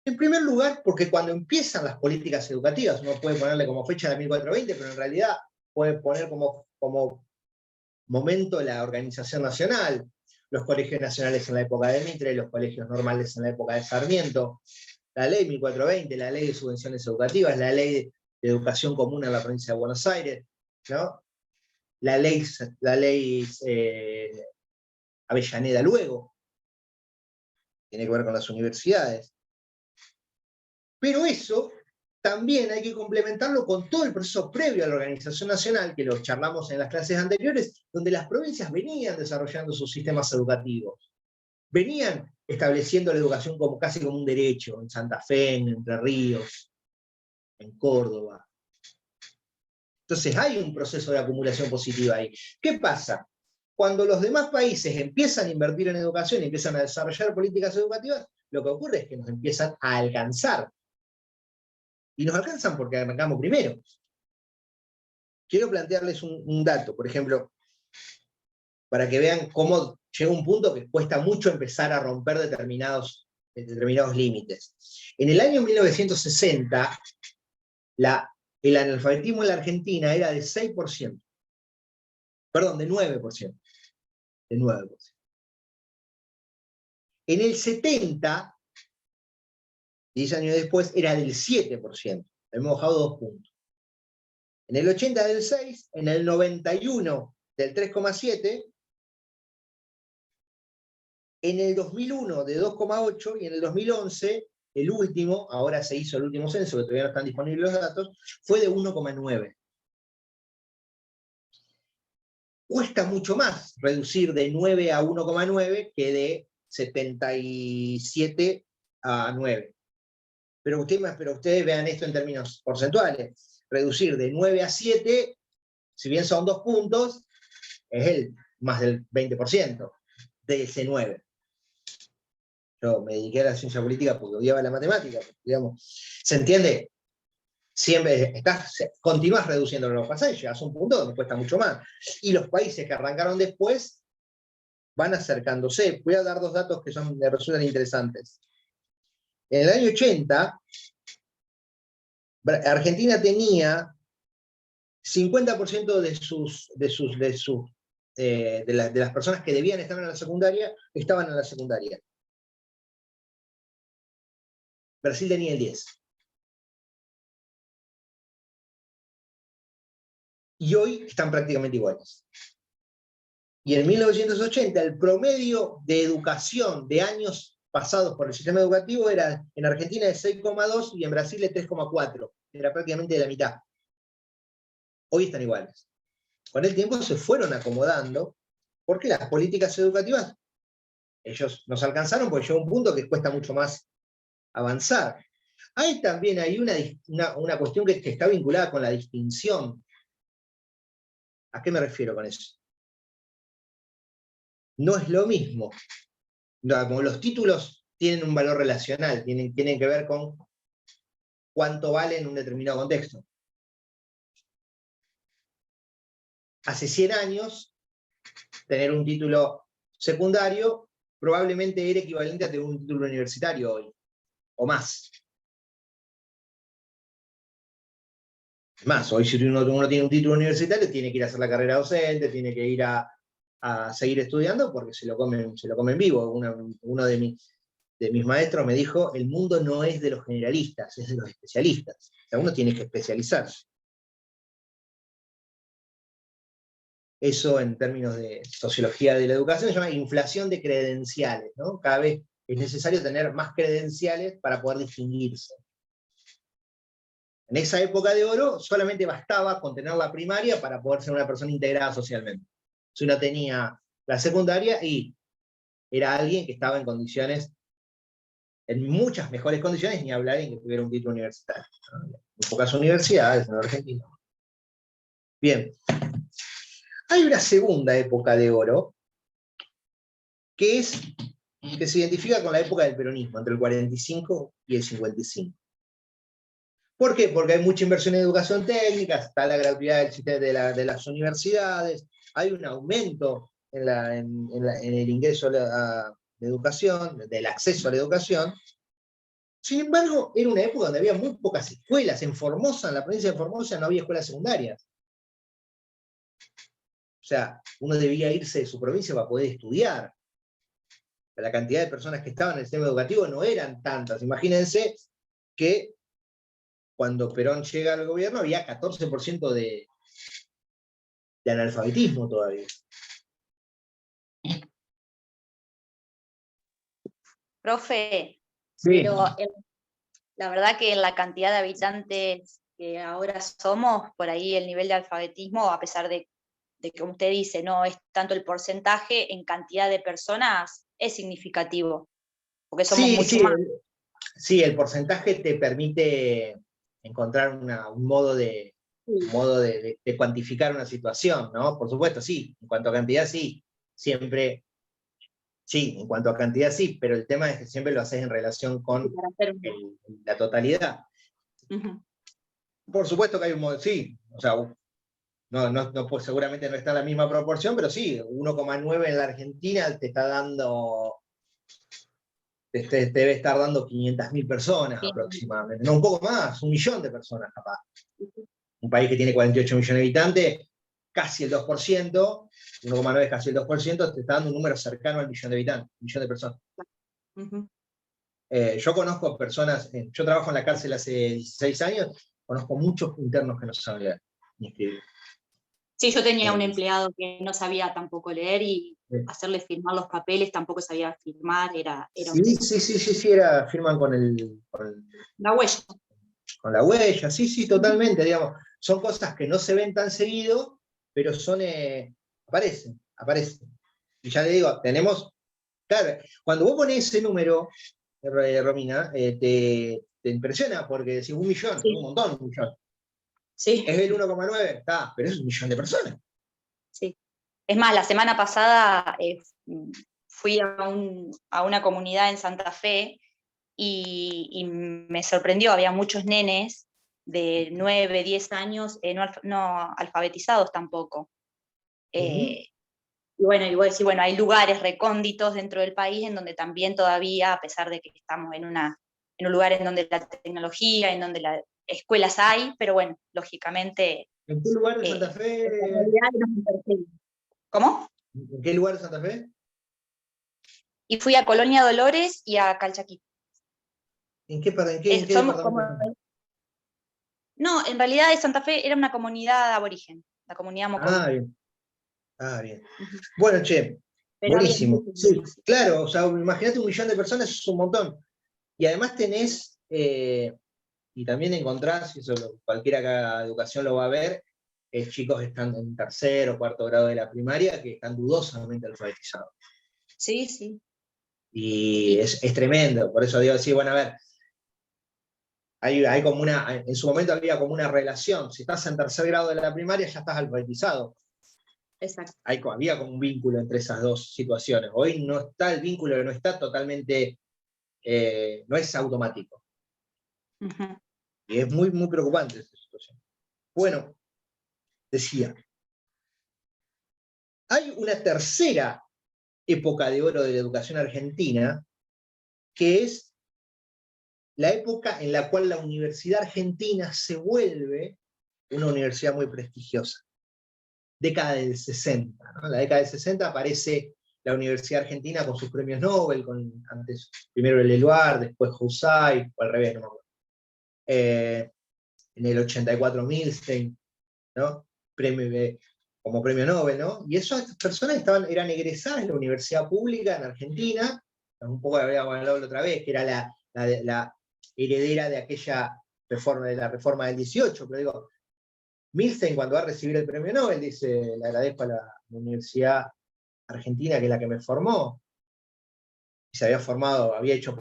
En primer lugar, porque cuando empiezan las políticas educativas, uno puede ponerle como fecha la 1420, pero en realidad puede poner como momento la organización nacional, los colegios nacionales en la época de Mitre, los colegios normales en la época de Sarmiento, la ley 1420, la ley de subvenciones educativas, la ley de educación común en la provincia de Buenos Aires, ¿no? La ley Avellaneda luego, tiene que ver con las universidades. Pero eso también hay que complementarlo con todo el proceso previo a la organización nacional, que lo charlamos en las clases anteriores, donde las provincias venían desarrollando sus sistemas educativos. Venían estableciendo la educación casi como un derecho, en Santa Fe, en Entre Ríos, en Córdoba. Entonces hay un proceso de acumulación positiva ahí. ¿Qué pasa? Cuando los demás países empiezan a invertir en educación y empiezan a desarrollar políticas educativas, lo que ocurre es que nos empiezan a alcanzar. Y nos alcanzan porque arrancamos primero. Quiero plantearles un dato, por ejemplo, para que vean cómo llega un punto que cuesta mucho empezar a romper determinados límites. En el año 1960, el analfabetismo en la Argentina era de 6%. Perdón, de 9%. De 9%. En el 70, 10 años después, era del 7%. Hemos bajado 2 puntos. En el 80 del 6, en el 91 del 3,7, en el 2001 de 2,8 y en el 2011, el último, ahora se hizo el último censo, que todavía no están disponibles los datos, fue de 1,9. Cuesta mucho más reducir de 9 a 1,9 que de 77 a 9. Pero ustedes vean esto en términos porcentuales. Reducir de 9 a 7, si bien son 2 puntos, es más del 20% de ese 9. Yo me dediqué a la ciencia política porque odiaba la matemática, digamos. ¿Se entiende? Siempre continúas reduciendo los pasajes, llegas a un punto donde cuesta mucho más. Y los países que arrancaron después van acercándose. Voy a dar 2 datos que me resultan interesantes. En el año 80, Argentina tenía 50% de las personas que debían estar en la secundaria, estaban en la secundaria. Brasil tenía el 10%. Y hoy están prácticamente iguales. Y en 1980 el promedio de educación de años pasados por el sistema educativo era en Argentina de 6,2 y en Brasil de 3,4. Era prácticamente la mitad. Hoy están iguales. Con el tiempo se fueron acomodando porque las políticas educativas, ellos nos alcanzaron porque llegó un punto que cuesta mucho más avanzar. Hay también una cuestión que está vinculada con la distinción. ¿A qué me refiero con eso? No es lo mismo. Como los títulos tienen un valor relacional, tienen que ver con cuánto vale en un determinado contexto. Hace 100 años, tener un título secundario probablemente era equivalente a tener un título universitario hoy, o más. Más, hoy si uno tiene un título universitario, tiene que ir a hacer la carrera docente, tiene que ir a seguir estudiando porque se lo comen vivo. Uno de mis maestros me dijo, el mundo no es de los generalistas, es de los especialistas. O sea, uno tiene que especializarse. Eso en términos de sociología de la educación se llama inflación de credenciales, ¿no? Cada vez es necesario tener más credenciales para poder distinguirse. En esa época de oro solamente bastaba con tener la primaria para poder ser una persona integrada socialmente. Si uno tenía la secundaria y era alguien que estaba en condiciones, en muchas mejores condiciones, ni hablar en que tuviera un título universitario. En pocas universidades en Argentina. Bien. Hay una segunda época de oro que se identifica con la época del peronismo, entre el 45 y el 55. ¿Por qué? Porque hay mucha inversión en educación técnica, está la gratuidad del sistema de las universidades, hay un aumento en el ingreso a la educación, del acceso a la educación. Sin embargo, era una época donde había muy pocas escuelas. En Formosa, en la provincia de Formosa, no había escuelas secundarias. O sea, uno debía irse de su provincia para poder estudiar. La cantidad de personas que estaban en el sistema educativo no eran tantas. Imagínense que cuando Perón llega al gobierno había 14% de analfabetismo todavía. Profe, Sí. Pero la verdad que en la cantidad de habitantes que ahora somos, por ahí el nivel de alfabetismo, a pesar de que, como usted dice, no es tanto el porcentaje, en cantidad de personas es significativo, porque somos mucho más. Sí, el porcentaje te permite encontrar un modo de cuantificar una situación, ¿no? Por supuesto, sí. En cuanto a cantidad, sí. Siempre, sí, en cuanto a cantidad, sí, pero el tema es que siempre lo haces en relación con la totalidad. Uh-huh. Por supuesto que hay un modo, sí. O sea, pues seguramente no está en la misma proporción, pero sí, 1,9 en la Argentina te está dando... debe estar dando 500.000 personas aproximadamente, no, un poco más, 1 millón de personas capaz. Un país que tiene 48 millones de habitantes, casi el 2%, 1,9 es casi el 2%, te está dando un número cercano al millón de habitantes, 1 millón de personas. Uh-huh. Yo conozco personas, yo trabajo en la cárcel hace 16 años, conozco muchos internos que no saben leer. ni escribir. Sí, yo tenía un empleado que no sabía tampoco leer y Sí. hacerle firmar los papeles tampoco sabía firmar, era un Sí, tema. sí, firman La huella. con la huella, sí, totalmente, digamos. Son cosas que no se ven tan seguido, pero aparecen. Y ya le digo, claro, cuando vos ponés ese número, Romina, te impresiona, porque decís 1 millón, Sí. es un montón, 1 millón. Sí. Es el 1,9, está, pero es 1 millón de personas. Sí. Es más, la semana pasada fui a una comunidad en Santa Fe y me sorprendió, había muchos nenes de 9, 10 años no alfabetizados tampoco. Y bueno, y vos decís, bueno, hay lugares recónditos dentro del país en donde también todavía, a pesar de que estamos en un lugar en donde la tecnología, en donde las escuelas hay, pero bueno, lógicamente... ¿En qué lugar de Santa Fe? ¿Cómo? ¿En qué lugar de Santa Fe? Y fui a Colonia Dolores y a Calchaquí. ¿En qué departamento? No, en realidad de Santa Fe era una comunidad aborigen, la comunidad Mocoví. Bien. Bien. Bueno, che, Pero buenísimo. Sí, sí. claro, o sea, imagínate 1 millón de personas, es un montón. Y además tenés, y también encontrás, y eso cualquiera que haga educación lo va a ver, chicos que están en 3.º o 4.º grado de la primaria que están dudosamente alfabetizados. Sí. Y es tremendo, por eso digo, sí, bueno, a ver, hay como en su momento había como una relación, si estás en 3.º grado de la primaria ya estás alfabetizado. Exacto. Había como un vínculo entre esas dos situaciones. Hoy no está el vínculo, no está totalmente, no es automático. Uh-huh. Y es muy, muy preocupante esa situación. Bueno, decía, hay una tercera época de oro de la educación argentina, que es la época en la cual la Universidad Argentina se vuelve una universidad muy prestigiosa. Década del 60. ¿No? En la década del 60 aparece la Universidad Argentina con sus premios Nobel, antes primero el Eluard, después Husay, o al revés, no me acuerdo. En el 84 Milstein, ¿no? Como premio Nobel, ¿no? Y esas personas eran egresadas de la universidad pública en Argentina, un poco habíamos hablado la otra vez, que era la heredera de aquella reforma, de la reforma del 18, pero digo, Milstein cuando va a recibir el premio Nobel dice, le agradezco a la Universidad Argentina, que es la que me formó, y se había formado, había hecho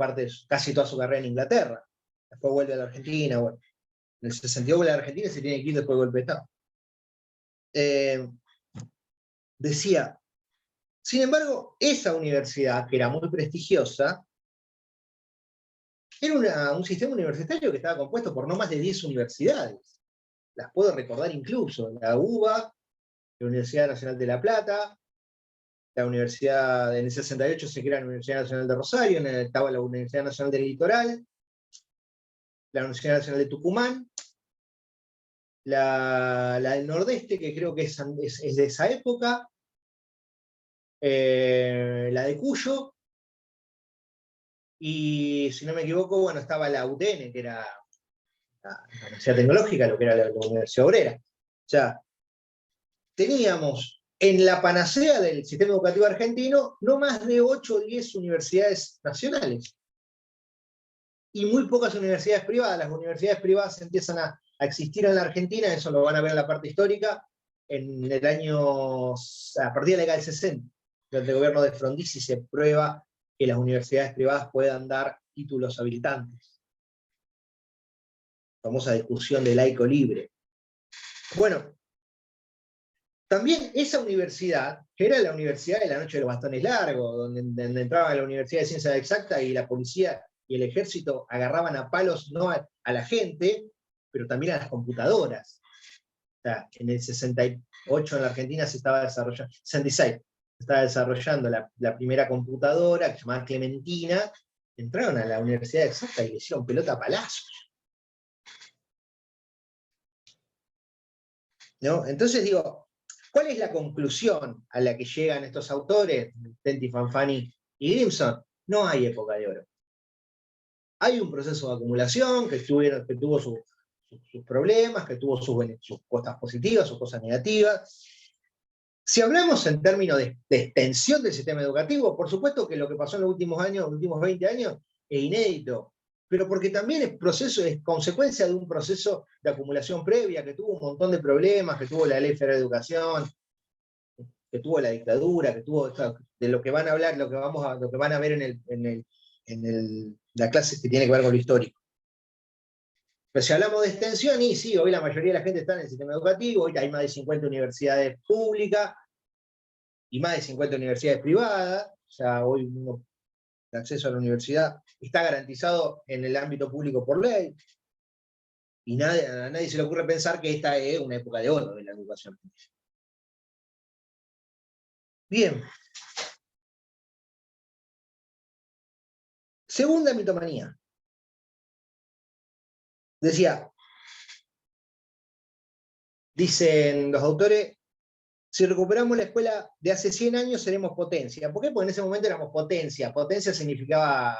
casi toda su carrera en Inglaterra, después vuelve a la Argentina, bueno, en el 62 vuelve a la Argentina y se tiene que ir después de golpe de Estado. Decía, sin embargo, esa universidad, que era muy prestigiosa, era un sistema universitario que estaba compuesto por no más de 10 universidades. Las puedo recordar incluso, la UBA, la Universidad Nacional de La Plata, la universidad, en el 68 se crea la Universidad Nacional de Rosario, estaba la Universidad Nacional del Litoral, la Universidad Nacional de Tucumán, la del Nordeste, que creo que es de esa época, la de Cuyo, y si no me equivoco, bueno, estaba la UTN, que era la Universidad Tecnológica, lo que era la Universidad Obrera. O sea, teníamos en la panacea del sistema educativo argentino no más de 8 o 10 universidades nacionales. Y muy pocas universidades privadas. Las universidades privadas empiezan a existir en la Argentina, eso lo van a ver en la parte histórica, a partir de la década del 60. Durante el gobierno de Frondizi se prueba que las universidades privadas puedan dar títulos habilitantes. La famosa discusión de laico libre. Bueno, también esa universidad, que era la Universidad de la Noche de los Bastones Largos, donde entraba a la Universidad de Ciencias Exactas y la policía y el ejército agarraban a palos no a la gente, pero también a las computadoras. O sea, en el 68 en la Argentina se estaba desarrollando, 66, se estaba desarrollando la primera computadora, que se llamaba Clementina. Entraron a la Universidad Exacta y le hicieron pelota a palazos. ¿No? Entonces digo, ¿cuál es la conclusión a la que llegan estos autores, Tenti, Fanfani y Grimson? No hay época de oro. Hay un proceso de acumulación que tuvo sus problemas, que tuvo sus cosas positivas, sus cosas negativas. Si hablamos en términos de extensión del sistema educativo, por supuesto que lo que pasó en los últimos años, los últimos 20 años, es inédito, pero porque también es consecuencia de un proceso de acumulación previa, que tuvo un montón de problemas, que tuvo la Ley Federal de Educación, que tuvo la dictadura, que tuvo de lo que van a hablar, lo que van a ver en la clase que tiene que ver con lo histórico. Pero si hablamos de extensión, y sí, hoy la mayoría de la gente está en el sistema educativo, hoy hay más de 50 universidades públicas y más de 50 universidades privadas, o sea, hoy el acceso a la universidad está garantizado en el ámbito público por ley, y a nadie se le ocurre pensar que esta es una época de oro de la educación. Bien. Segunda mitomanía. Dicen los autores, si recuperamos la escuela de hace 100 años seremos potencia. ¿Por qué? Porque en ese momento éramos potencia. Potencia significaba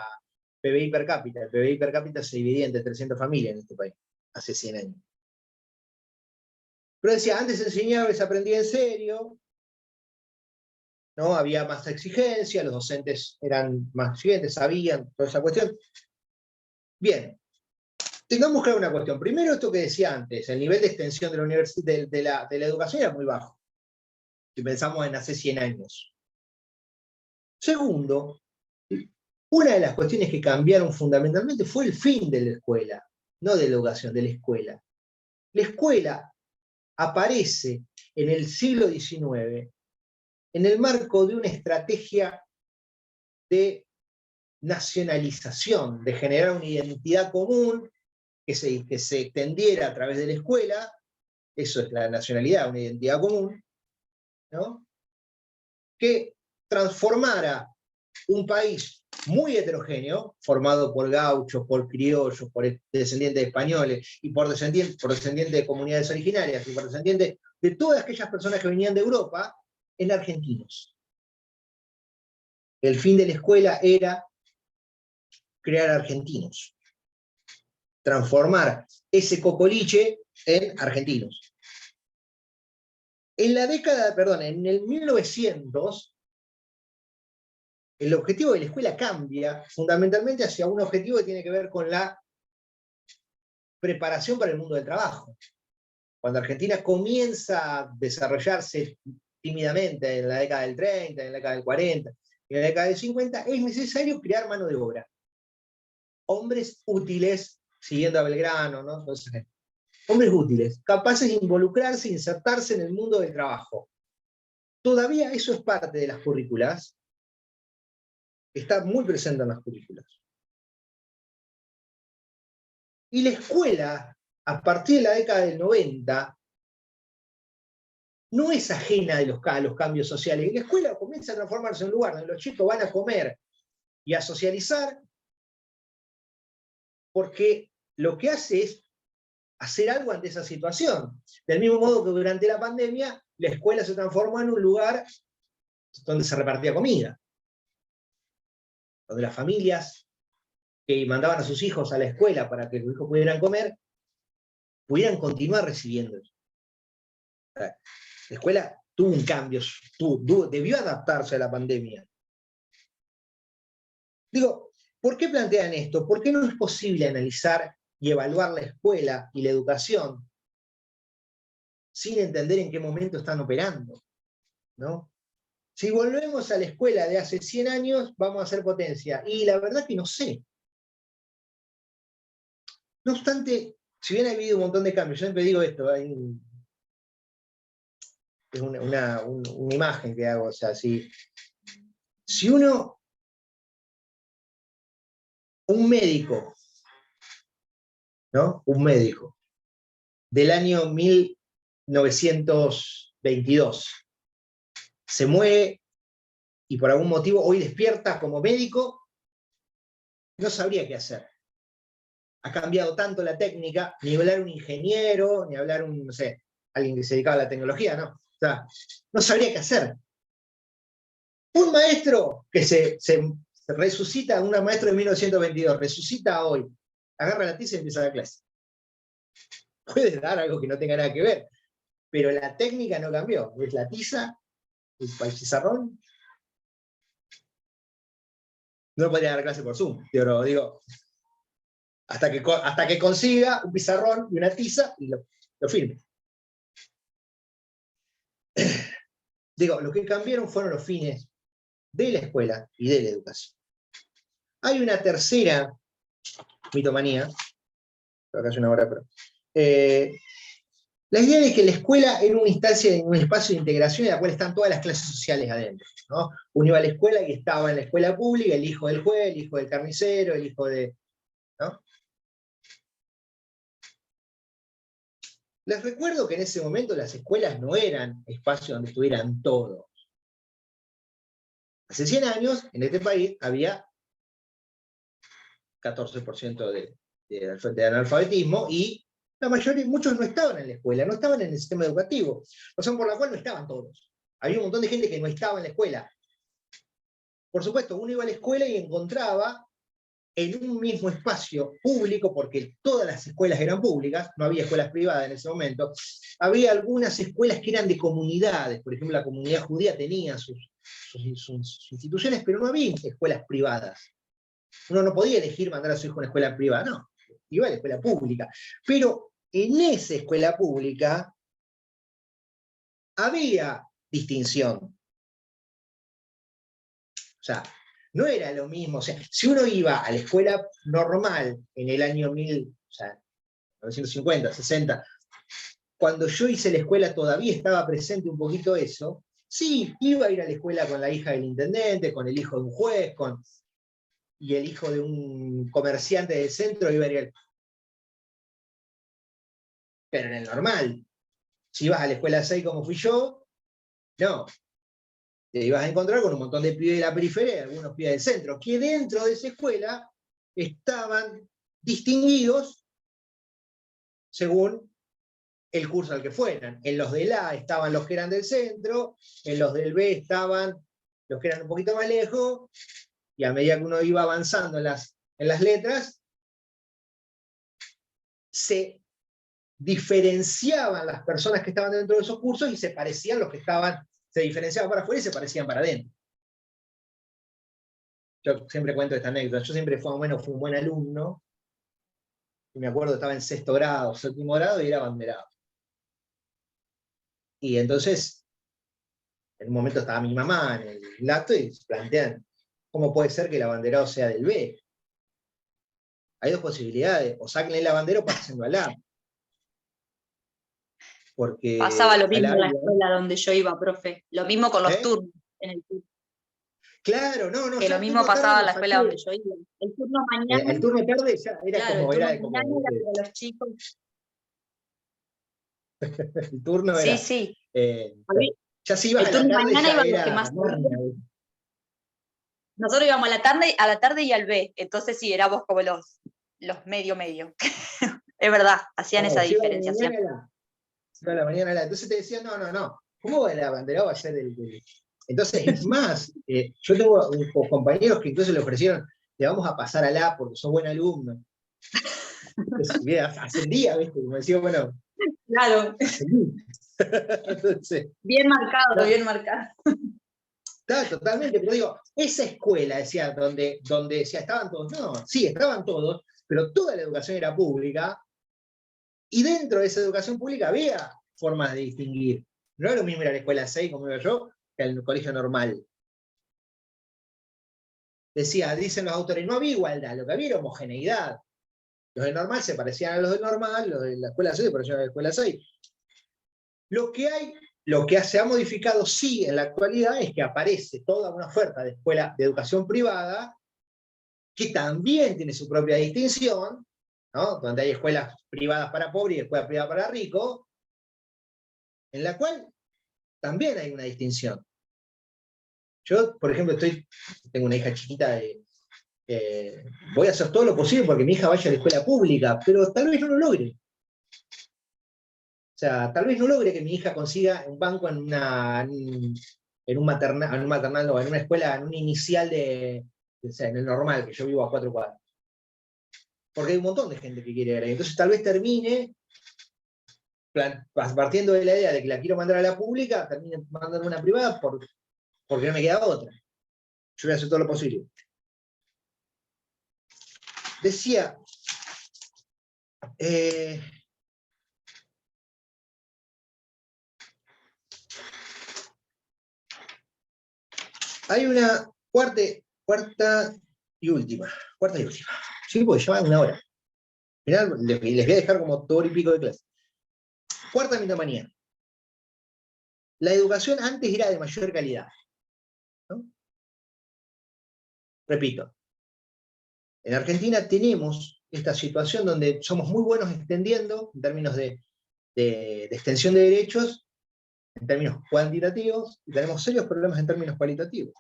PBI per cápita. El PBI per cápita se dividía entre 300 familias en este país, hace 100 años. Pero decía, antes se enseñaba y se aprendía en serio, ¿no? Había más exigencia, los docentes eran más exigentes, sabían toda esa cuestión. Bien. Tengamos claro una cuestión. Primero, esto que decía antes, el nivel de extensión de la educación era muy bajo, si pensamos en hace 100 años. Segundo, una de las cuestiones que cambiaron fundamentalmente fue el fin de la escuela, no de la educación, de la escuela. La escuela aparece en el siglo XIX en el marco de una estrategia de nacionalización, de generar una identidad común, que se extendiera a través de la escuela. Eso es la nacionalidad, una identidad común, ¿no? Que transformara un país muy heterogéneo, formado por gauchos, por criollos, por descendientes de españoles, y por descendientes de comunidades originarias, y por descendientes de todas aquellas personas que venían de Europa, en argentinos. El fin de la escuela era crear argentinos, transformar ese cocoliche en argentinos. En el 1900, el objetivo de la escuela cambia fundamentalmente hacia un objetivo que tiene que ver con la preparación para el mundo del trabajo. Cuando Argentina comienza a desarrollarse tímidamente en la década del 30, en la década del 40, y en la década del 50, es necesario crear mano de obra. Hombres útiles, siguiendo a Belgrano, ¿no? Entonces, hombres útiles, capaces de involucrarse, insertarse en el mundo del trabajo. Todavía eso es parte de las currículas, está muy presente en las currículas. Y la escuela, a partir de la década del 90, no es ajena a los cambios sociales. Y la escuela comienza a transformarse en un lugar donde los chicos van a comer y a socializar, porque lo que hace es hacer algo ante esa situación. Del mismo modo que durante la pandemia, la escuela se transformó en un lugar donde se repartía comida, donde las familias que mandaban a sus hijos a la escuela para que los hijos pudieran comer, pudieran continuar recibiendo. La escuela tuvo un cambio, debió adaptarse a la pandemia. Digo, ¿por qué plantean esto? ¿Por qué no es posible analizar y evaluar la escuela y la educación sin entender en qué momento están operando, ¿no? Si volvemos a la escuela de hace 100 años, vamos a hacer potencia. Y la verdad que no sé. No obstante, si bien ha habido un montón de cambios, yo siempre digo esto, es una imagen que hago, o sea, si un médico, ¿no? Un médico del año 1922 se muere y por algún motivo hoy despierta como médico, no sabría qué hacer. Ha cambiado tanto la técnica, ni hablar un ingeniero, ni hablar no sé, alguien que se dedicaba a la tecnología, ¿no? O sea, no sabría qué hacer. Un maestro que se resucita, un maestro de 1922, resucita hoy, agarra la tiza y empieza la clase. puedes dar algo que no tenga nada que ver, pero la técnica no cambió. Es la tiza, el pizarrón. No podría dar clase por Zoom, pero digo, hasta que consiga un pizarrón y una tiza y lo firme. Digo, lo que cambiaron fueron los fines de la escuela y de la educación. Hay una tercera mitomanía, acá es una hora, pero la idea de que la escuela era una instancia, un espacio de integración en la cual están todas las clases sociales adentro, ¿no? Uno iba a la escuela y estaba en la escuela pública el hijo del juez, el hijo del carnicero, el hijo de... ¿no? Les recuerdo que en ese momento las escuelas no eran espacios donde estuvieran todos. Hace 100 años, en este país, había 14% de analfabetismo y la mayoría, muchos no estaban en la escuela, no estaban en el sistema educativo, razón por la cual no estaban todos. Había un montón de gente que no estaba en la escuela. Por supuesto, uno iba a la escuela y encontraba en un mismo espacio público, porque todas las escuelas eran públicas, no había escuelas privadas en ese momento, había algunas escuelas que eran de comunidades, por ejemplo, la comunidad judía tenía sus instituciones, pero no había escuelas privadas. Uno no podía elegir mandar a su hijo a una escuela privada, no, iba a la escuela pública. Pero en esa escuela pública había distinción. O sea, no era lo mismo. O sea, si uno iba a la escuela normal en el año 1950, 60, cuando yo hice la escuela todavía estaba presente un poquito eso, sí, iba a ir a la escuela con la hija del intendente, con el hijo de un juez, y el hijo de un comerciante del centro iba a ir pero en el normal. Si ibas a la escuela 6 como fui yo, no. Te ibas a encontrar con un montón de pibes de la periferia y algunos pibes del centro, que dentro de esa escuela estaban distinguidos según el curso al que fueran. En los del A estaban los que eran del centro, en los del B estaban los que eran un poquito más lejos, y a medida que uno iba avanzando en las letras, se diferenciaban las personas que estaban dentro de esos cursos y se parecían los que estaban, se diferenciaban para afuera y se parecían para adentro. Yo siempre cuento esta anécdota, yo siempre fui un buen alumno, y me acuerdo estaba en 6º grado, 7º grado y era abanderado. Y entonces, en un momento estaba mi mamá en el acto y se plantean, ¿cómo puede ser que el abanderado sea del B? Hay dos posibilidades, o saquen el abanderado o pásenlo al A. Porque pasaba lo mismo en la escuela donde yo iba, profe. Lo mismo con los turnos en el turno. Claro, no. Que lo mismo pasaba en la escuela donde yo iba. El turno mañana. El turno tarde ya era claro, como. El turno Era como mañana era para los chicos. El turno era. Sí. Ya si ibas el a la turno tarde mañana ya iban era los que más. Nosotros íbamos a la tarde y al B. Entonces sí, éramos como los medio. Es verdad, hacían esa diferenciación. A la mañana. Entonces te decían, no. ¿Cómo el abanderado va a ser el? Entonces, es más, yo tengo compañeros que incluso le ofrecieron, le vamos a pasar al A porque sos buen alumno. Entonces, ascendía, ¿viste? Como decía, bueno. Claro. Entonces, bien marcado. Está totalmente, pero digo, esa escuela, decía, donde decía, estaban todos, no, sí, estaban todos, pero toda la educación era pública, y dentro de esa educación pública había formas de distinguir. No era lo mismo ir a la escuela 6, como iba yo, que al colegio normal. Dicen los autores, no había igualdad, lo que había era homogeneidad. Los del normal se parecían a los del normal, los de la escuela 6 se parecían a la escuela 6. Lo que se ha modificado sí en la actualidad es que aparece toda una oferta de escuela de educación privada que también tiene su propia distinción, ¿no? Donde hay escuelas privadas para pobres y escuelas privadas para ricos, en la cual también hay una distinción. Yo, por ejemplo, tengo una hija chiquita, voy a hacer todo lo posible porque mi hija vaya a la escuela pública, pero tal vez no lo logre. O sea, tal vez no logre que mi hija consiga un banco en un maternal o en una escuela, en un inicial o sea, en el normal, que yo vivo a 4 cuadras. Porque hay un montón de gente que quiere ir ahí. Entonces tal vez termine partiendo de la idea de que la quiero mandar a la pública, termino mandando una privada porque no me queda otra. Yo voy a hacer todo lo posible. Decía, hay una cuarta y última. Sí, porque ya va una hora. Al final les voy a dejar como 2 horas y pico de clase. Cuarta mitomanía. La educación antes era de mayor calidad, ¿no? Repito, en Argentina tenemos esta situación donde somos muy buenos extendiendo, en términos de extensión de derechos, en términos cuantitativos, y tenemos serios problemas en términos cualitativos.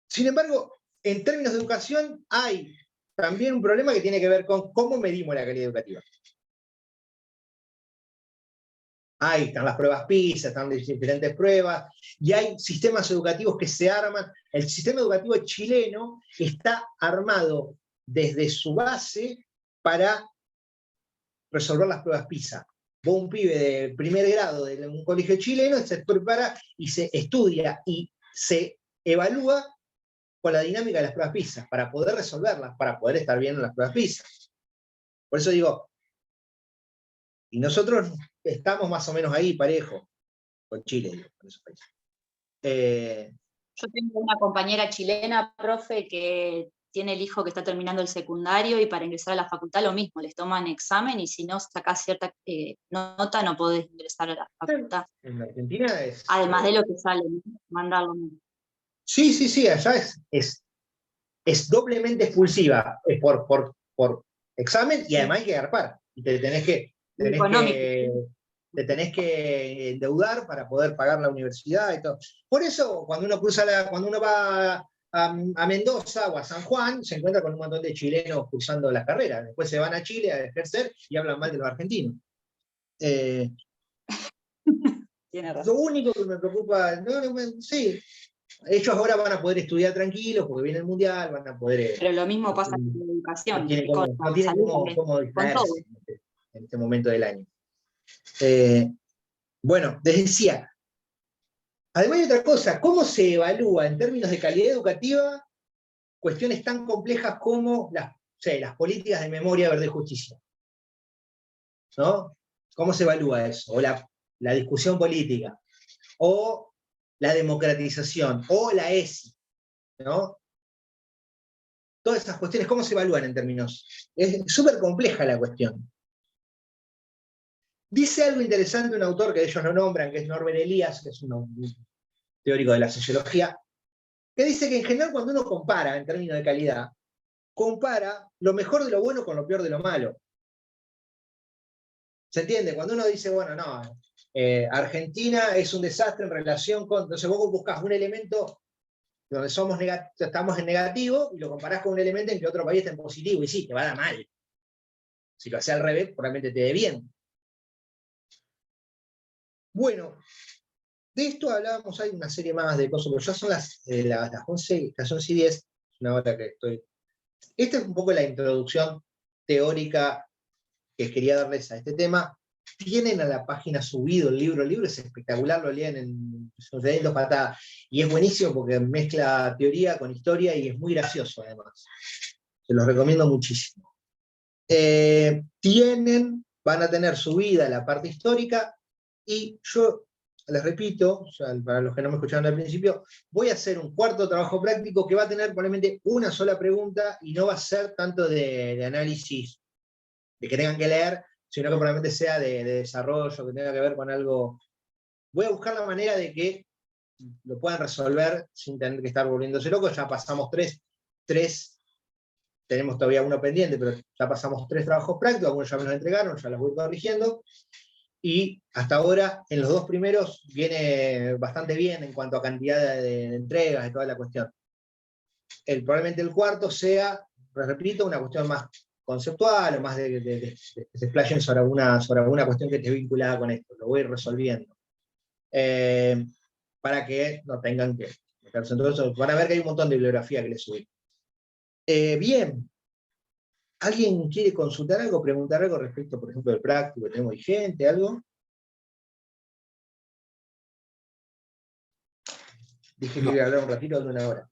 Sin embargo, en términos de educación hay también un problema que tiene que ver con cómo medimos la calidad educativa. Están las pruebas PISA, están diferentes pruebas, y hay sistemas educativos que se arman. El sistema educativo chileno está armado desde su base para resolver las pruebas PISA. Vos, un pibe de primer grado de un colegio chileno, se prepara y se estudia y se evalúa con la dinámica de las pruebas PISA, para poder resolverlas, para poder estar bien en las pruebas PISA. Por eso digo, y nosotros estamos más o menos ahí, parejo, con Chile, digo, con esos países. Yo tengo una compañera chilena, profe, que tiene el hijo que está terminando el secundario y para ingresar a la facultad lo mismo, les toman examen y si no sacás cierta nota no podés ingresar a la facultad. En Argentina es... Además de lo que sale, mandarlo. Sí, allá es doblemente expulsiva, es por examen y además hay que garpar. Y te tenés que endeudar para poder pagar la universidad y todo. Por eso, cuando uno va a Mendoza o a San Juan, se encuentra con un montón de chilenos cursando las carreras. Después se van a Chile a ejercer y hablan mal de los argentinos. Tiene razón. Lo único que me preocupa, sí, ellos ahora van a poder estudiar tranquilos porque viene el mundial, van a poder... Pero lo mismo pasa con la educación. No tienen cómo distraerse en este momento del año. Bueno, les decía, además hay otra cosa, ¿cómo se evalúa en términos de calidad educativa cuestiones tan complejas como las políticas de memoria, verdad y justicia? ¿No? ¿Cómo se evalúa eso? O la discusión política, o la democratización, o la ESI, ¿no? Todas esas cuestiones, ¿cómo se evalúan en términos? Es súper compleja la cuestión. Dice algo interesante un autor que ellos no nombran, que es Norbert Elias, que es un teórico de la sociología, que dice que en general cuando uno compara en términos de calidad, compara lo mejor de lo bueno con lo peor de lo malo. ¿Se entiende? Cuando uno dice, bueno, no, Argentina es un desastre en relación con... Entonces vos buscas un elemento donde estamos en negativo y lo comparás con un elemento en que otro país está en positivo, y sí, te va a dar mal. Si lo haces al revés, probablemente te dé bien. Bueno, de esto hablábamos, hay una serie más de cosas, pero ya son las 11, las 11:10, una hora que estoy... Esta es un poco la introducción teórica que quería darles a este tema. Tienen a la página subido el libro es espectacular, lo leen en 2 patadas, y es buenísimo porque mezcla teoría con historia y es muy gracioso además. Se los recomiendo muchísimo. Van a tener subida la parte histórica, y yo les repito, o sea, para los que no me escucharon al principio, voy a hacer un cuarto trabajo práctico que va a tener probablemente una sola pregunta y no va a ser tanto de análisis, de que tengan que leer, sino que probablemente sea de desarrollo, que tenga que ver con algo. Voy a buscar la manera de que lo puedan resolver sin tener que estar volviéndose locos. Ya pasamos tres, tenemos todavía uno pendiente, pero ya pasamos 3 trabajos prácticos, algunos ya me los entregaron, ya los voy corrigiendo. Y hasta ahora, en los 2 primeros, viene bastante bien en cuanto a cantidad de entregas y toda la cuestión. Probablemente el cuarto sea, repito, una cuestión más conceptual, o más de que se explayen sobre alguna cuestión que esté vinculada con esto. Lo voy a ir resolviendo. Para que no tengan que meterse en todo eso. Van a ver que hay un montón de bibliografía que les subí. Bien. ¿Alguien quiere consultar algo, preguntar algo respecto, por ejemplo, del práctico que tenemos vigente, algo? Dije que iba a hablar un ratito de 1 hora.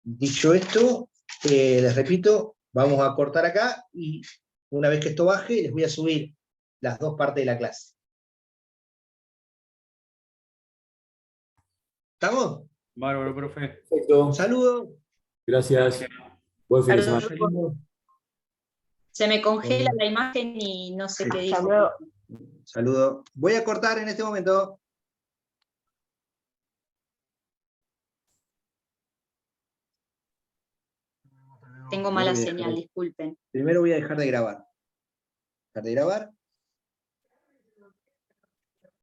Dicho esto, les repito, vamos a cortar acá y una vez que esto baje, les voy a subir las 2 partes de la clase. ¿Estamos? Bárbaro, profe. Perfecto. Un saludo. Gracias. Buen fin de semana. Se me congela la imagen y no sé qué dice. Saludo. Voy a cortar en este momento. Tengo mala señal, disculpen. Primero voy a dejar de grabar. Dejar de grabar.